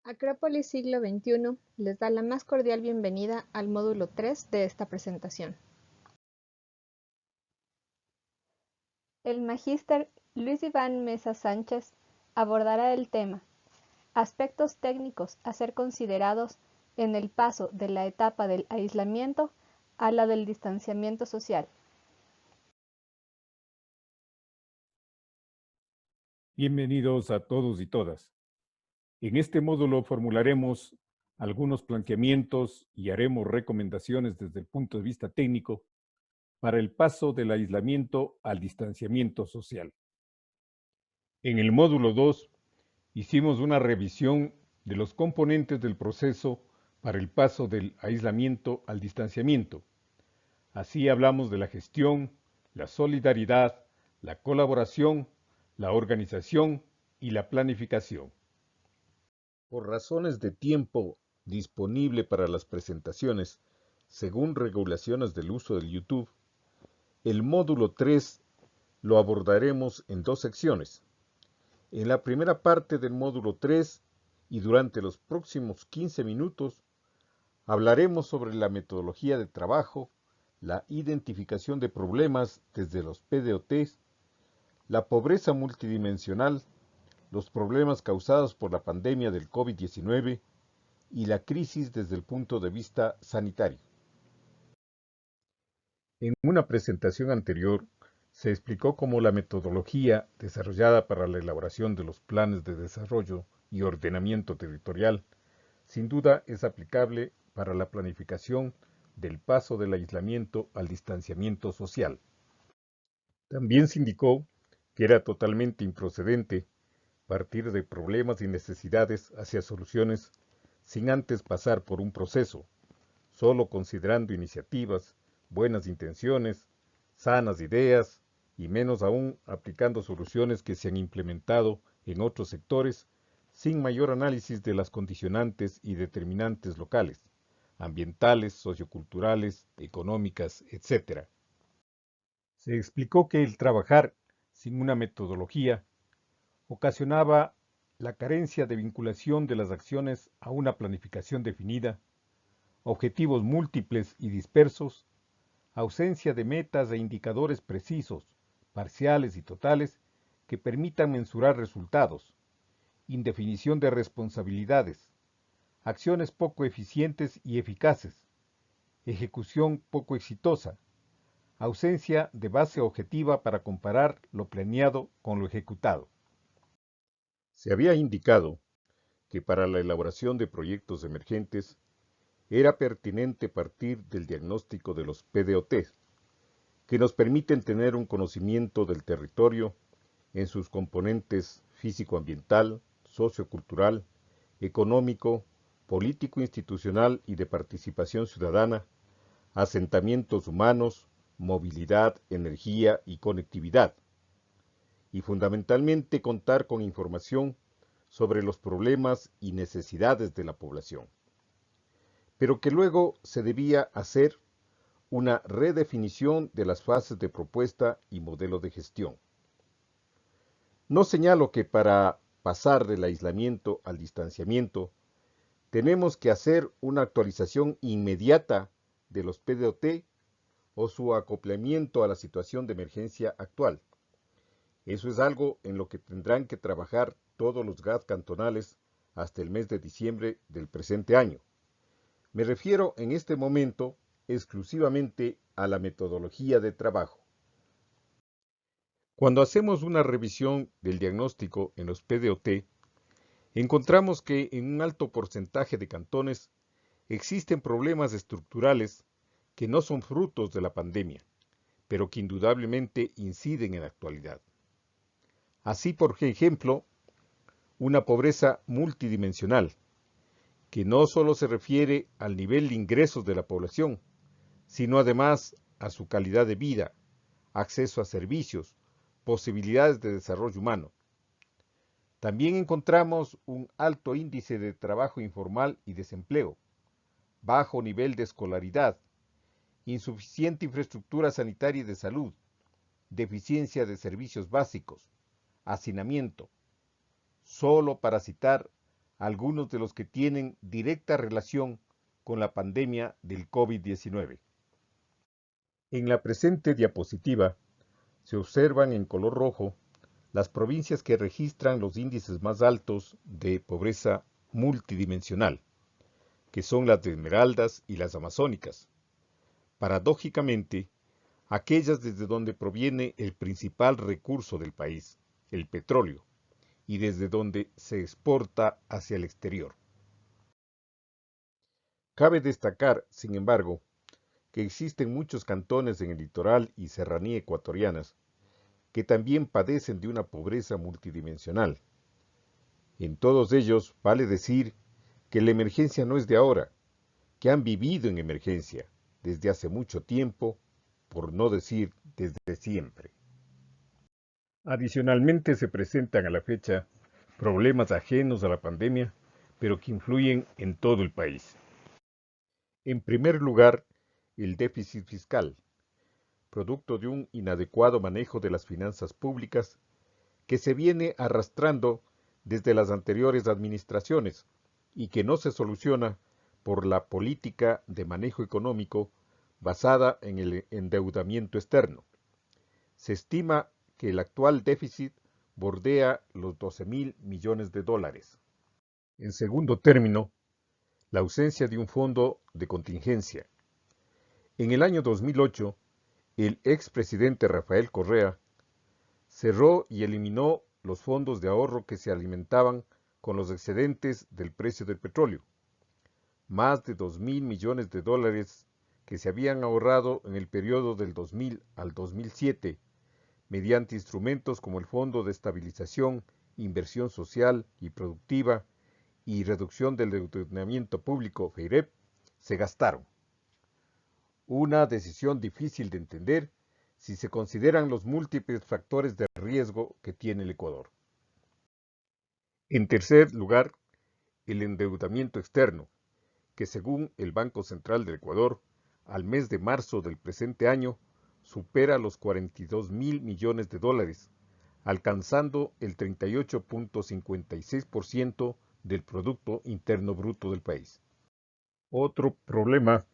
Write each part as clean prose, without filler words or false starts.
Acrópolis Siglo XXI les da la más cordial bienvenida al módulo 3 de esta presentación. El magíster Luis Iván Mesa Sánchez abordará el tema aspectos técnicos a ser considerados en el paso de la etapa del aislamiento a la del distanciamiento social. Bienvenidos a todos y todas. En este módulo formularemos algunos planteamientos y haremos recomendaciones desde el punto de vista técnico para el paso del aislamiento al distanciamiento social. En el módulo 2 hicimos una revisión de los componentes del proceso para el paso del aislamiento al distanciamiento. Así hablamos de la gestión, la solidaridad, la colaboración, la organización y la planificación. Por razones de tiempo disponible para las presentaciones, según regulaciones del uso del YouTube, el módulo 3 lo abordaremos en dos secciones. En la primera parte del módulo 3 y durante los próximos 15 minutos, hablaremos sobre la metodología de trabajo, la identificación de problemas desde los PDOT, la pobreza multidimensional, los problemas causados por la pandemia del COVID-19 y la crisis desde el punto de vista sanitario. En una presentación anterior, se explicó cómo la metodología desarrollada para la elaboración de los planes de desarrollo y ordenamiento territorial, sin duda es aplicable para la planificación del paso del aislamiento al distanciamiento social. También se indicó que era totalmente improcedente partir de problemas y necesidades hacia soluciones sin antes pasar por un proceso, solo considerando iniciativas, buenas intenciones, sanas ideas y menos aún aplicando soluciones que se han implementado en otros sectores sin mayor análisis de las condicionantes y determinantes locales, ambientales, socioculturales, económicas, etc. Se explicó que el trabajar sin una metodología ocasionaba la carencia de vinculación de las acciones a una planificación definida, objetivos múltiples y dispersos, ausencia de metas e indicadores precisos, parciales y totales que permitan mensurar resultados, indefinición de responsabilidades, acciones poco eficientes y eficaces, ejecución poco exitosa, ausencia de base objetiva para comparar lo planeado con lo ejecutado. Se había indicado que para la elaboración de proyectos emergentes era pertinente partir del diagnóstico de los PDOT, que nos permiten tener un conocimiento del territorio en sus componentes físico-ambiental, sociocultural, económico, político-institucional y de participación ciudadana, asentamientos humanos, movilidad, energía y conectividad, y fundamentalmente contar con información sobre los problemas y necesidades de la población, pero que luego se debía hacer una redefinición de las fases de propuesta y modelo de gestión. No señalo que para pasar del aislamiento al distanciamiento tenemos que hacer una actualización inmediata de los PDOT o su acoplamiento a la situación de emergencia actual. Eso es algo en lo que tendrán que trabajar todos los GAD cantonales hasta el mes de diciembre del presente año. Me refiero en este momento exclusivamente a la metodología de trabajo. Cuando hacemos una revisión del diagnóstico en los PDOT, encontramos que en un alto porcentaje de cantones existen problemas estructurales que no son frutos de la pandemia, pero que indudablemente inciden en la actualidad. Así, por ejemplo, una pobreza multidimensional, que no solo se refiere al nivel de ingresos de la población, sino además a su calidad de vida, acceso a servicios, posibilidades de desarrollo humano. También encontramos un alto índice de trabajo informal y desempleo, bajo nivel de escolaridad, insuficiente infraestructura sanitaria y de salud, deficiencia de servicios básicos, hacinamiento, solo para citar algunos de los que tienen directa relación con la pandemia del COVID-19. En la presente diapositiva se observan en color rojo las provincias que registran los índices más altos de pobreza multidimensional, que son las de Esmeraldas y las Amazónicas. Paradójicamente, aquellas desde donde proviene el principal recurso del país, el petróleo, y desde donde se exporta hacia el exterior. Cabe destacar, sin embargo, que existen muchos cantones en el litoral y serranía ecuatorianas que también padecen de una pobreza multidimensional. En todos ellos vale decir que la emergencia no es de ahora, que han vivido en emergencia desde hace mucho tiempo, por no decir desde siempre. Adicionalmente se presentan a la fecha problemas ajenos a la pandemia, pero que influyen en todo el país. En primer lugar, el déficit fiscal, producto de un inadecuado manejo de las finanzas públicas que se viene arrastrando desde las anteriores administraciones y que no se soluciona por la política de manejo económico basada en el endeudamiento externo. Se estima que el actual déficit bordea los 12.000 millones de dólares. En segundo término, la ausencia de un fondo de contingencia. En el año 2008, el expresidente Rafael Correa cerró y eliminó los fondos de ahorro que se alimentaban con los excedentes del precio del petróleo. Más de 2.000 millones de dólares que se habían ahorrado en el periodo del 2000 al 2007 mediante instrumentos como el Fondo de Estabilización, Inversión Social y Productiva y Reducción del Endeudamiento Público, FEIREP, se gastaron. Una decisión difícil de entender si se consideran los múltiples factores de riesgo que tiene el Ecuador. En tercer lugar, el endeudamiento externo, que según el Banco Central del Ecuador, al mes de marzo del presente año, supera los 42.000 millones de dólares, alcanzando el 38.56% del Producto Interno Bruto del país. Otro problema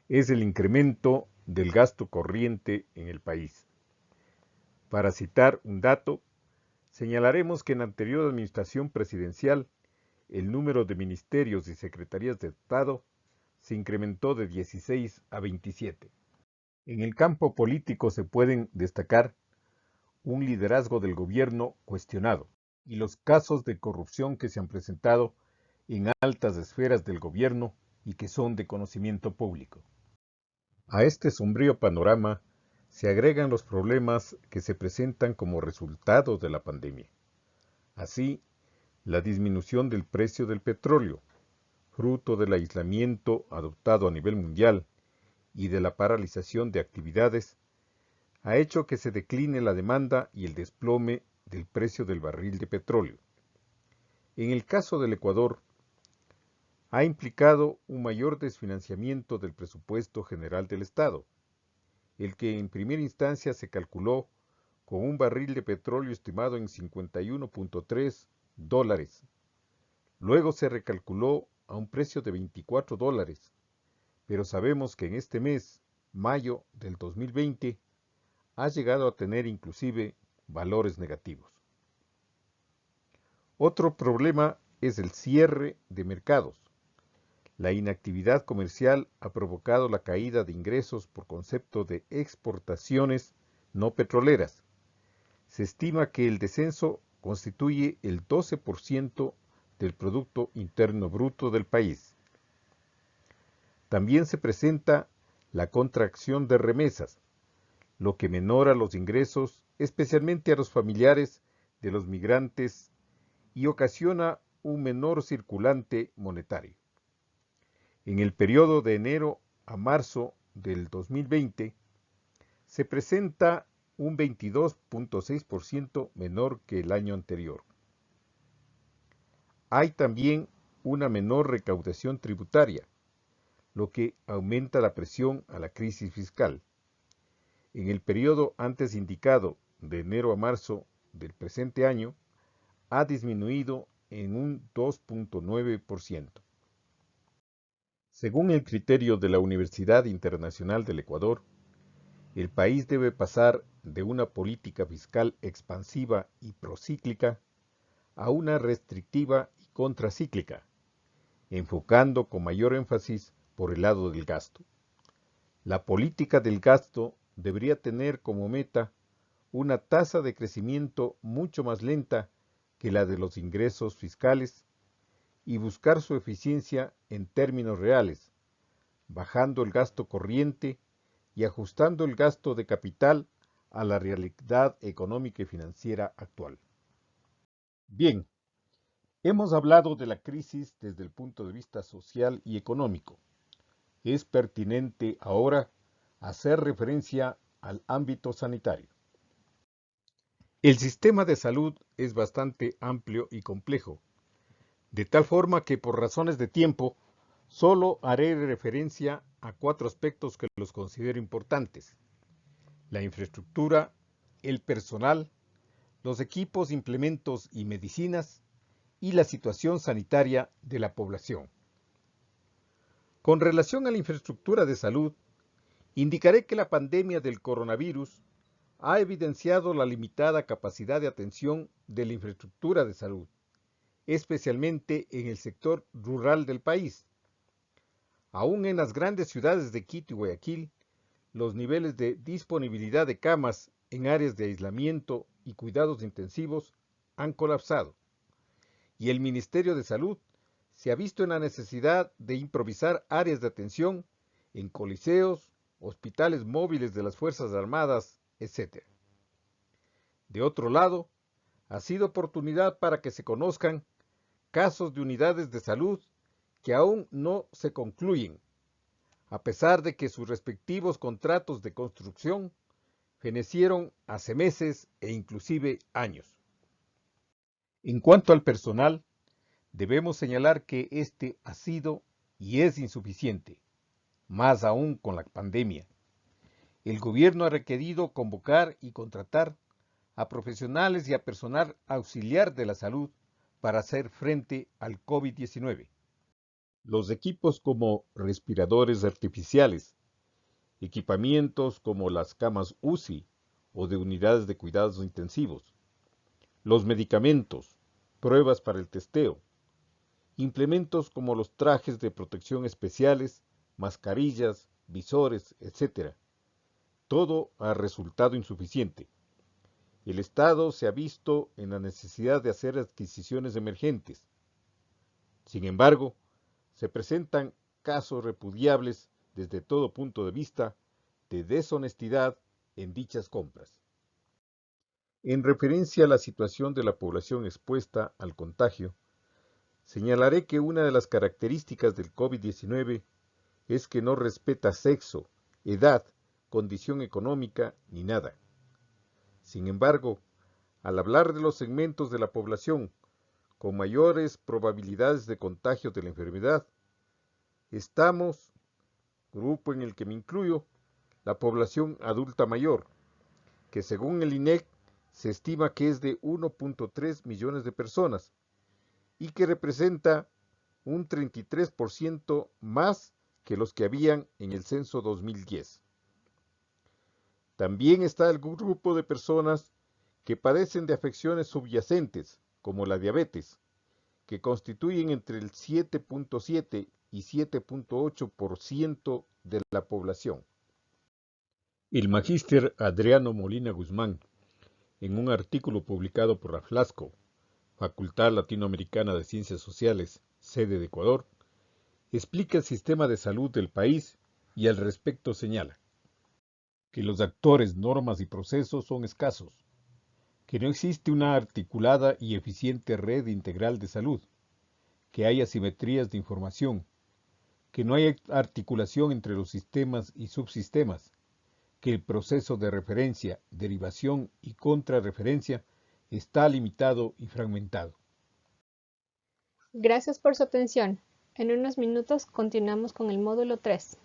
es el incremento del gasto corriente en el país. Para citar un dato, señalaremos que en la anterior administración presidencial, el número de ministerios y secretarías de Estado se incrementó de 16 a 27. En el campo político se pueden destacar un liderazgo del gobierno cuestionado y los casos de corrupción que se han presentado en altas esferas del gobierno y que son de conocimiento público. A este sombrío panorama se agregan los problemas que se presentan como resultado de la pandemia. Así, la disminución del precio del petróleo, fruto del aislamiento adoptado a nivel mundial y de la paralización de actividades, ha hecho que se decline la demanda y el desplome del precio del barril de petróleo. En el caso del Ecuador, ha implicado un mayor desfinanciamiento del presupuesto general del Estado, el que en primera instancia se calculó con un barril de petróleo estimado en 51.3 dólares. Luego se recalculó a un precio de 24 dólares, pero sabemos que en este mes, mayo del 2020, ha llegado a tener inclusive valores negativos. Otro problema es el cierre de mercados. La inactividad comercial ha provocado la caída de ingresos por concepto de exportaciones no petroleras. Se estima que el descenso constituye el 12% del Producto Interno Bruto del país. También se presenta la contracción de remesas, lo que menora los ingresos, especialmente a los familiares de los migrantes, y ocasiona un menor circulante monetario. En el periodo de enero a marzo del 2020, se presenta un 22.6% menor que el año anterior. Hay también una menor recaudación tributaria, lo que aumenta la presión a la crisis fiscal. En el periodo antes indicado, de enero a marzo del presente año, ha disminuido en un 2.9%. Según el criterio de la Universidad Internacional del Ecuador, el país debe pasar de una política fiscal expansiva y procíclica a una restrictiva y contracíclica, enfocando con mayor énfasis por el lado del gasto. La política del gasto debería tener como meta una tasa de crecimiento mucho más lenta que la de los ingresos fiscales y buscar su eficiencia en términos reales, bajando el gasto corriente y ajustando el gasto de capital a la realidad económica y financiera actual. Bien, hemos hablado de la crisis desde el punto de vista social y económico. Es pertinente ahora hacer referencia al ámbito sanitario. El sistema de salud es bastante amplio y complejo, de tal forma que por razones de tiempo solo haré referencia a 4 aspectos que los considero importantes: la infraestructura, el personal, los equipos, implementos y medicinas, y la situación sanitaria de la población. Con relación a la infraestructura de salud, indicaré que la pandemia del coronavirus ha evidenciado la limitada capacidad de atención de la infraestructura de salud, especialmente en el sector rural del país. Aún en las grandes ciudades de Quito y Guayaquil, los niveles de disponibilidad de camas en áreas de aislamiento y cuidados intensivos han colapsado, y el Ministerio de Salud se ha visto en la necesidad de improvisar áreas de atención en coliseos, hospitales móviles de las Fuerzas Armadas, etc. De otro lado, ha sido oportunidad para que se conozcan casos de unidades de salud que aún no se concluyen, a pesar de que sus respectivos contratos de construcción fenecieron hace meses e inclusive años. En cuanto al personal, debemos señalar que este ha sido y es insuficiente, más aún con la pandemia. El gobierno ha requerido convocar y contratar a profesionales y a personal auxiliar de la salud para hacer frente al COVID-19. Los equipos como respiradores artificiales, equipamientos como las camas UCI o de unidades de cuidados intensivos, los medicamentos, pruebas para el testeo, implementos como los trajes de protección especiales, mascarillas, visores, etc. Todo ha resultado insuficiente. El Estado se ha visto en la necesidad de hacer adquisiciones emergentes. Sin embargo, se presentan casos repudiables desde todo punto de vista de deshonestidad en dichas compras. En referencia a la situación de la población expuesta al contagio, señalaré que una de las características del COVID-19 es que no respeta sexo, edad, condición económica ni nada. Sin embargo, al hablar de los segmentos de la población con mayores probabilidades de contagio de la enfermedad, estamos, grupo en el que me incluyo, la población adulta mayor, que según el INEC se estima que es de 1.3 millones de personas y que representa un 33% más que los que habían en el censo 2010. También está el grupo de personas que padecen de afecciones subyacentes, como la diabetes, que constituyen entre el 7.7 y 7.8% de la población. El magíster Adriano Molina Guzmán, en un artículo publicado por la FLASCO, Facultad Latinoamericana de Ciencias Sociales, sede de Ecuador, explica el sistema de salud del país y al respecto señala que los actores, normas y procesos son escasos, que no existe una articulada y eficiente red integral de salud, que hay asimetrías de información, que no hay articulación entre los sistemas y subsistemas, que el proceso de referencia, derivación y contrarreferencia está limitado y fragmentado. Gracias por su atención. En unos minutos continuamos con el módulo 3.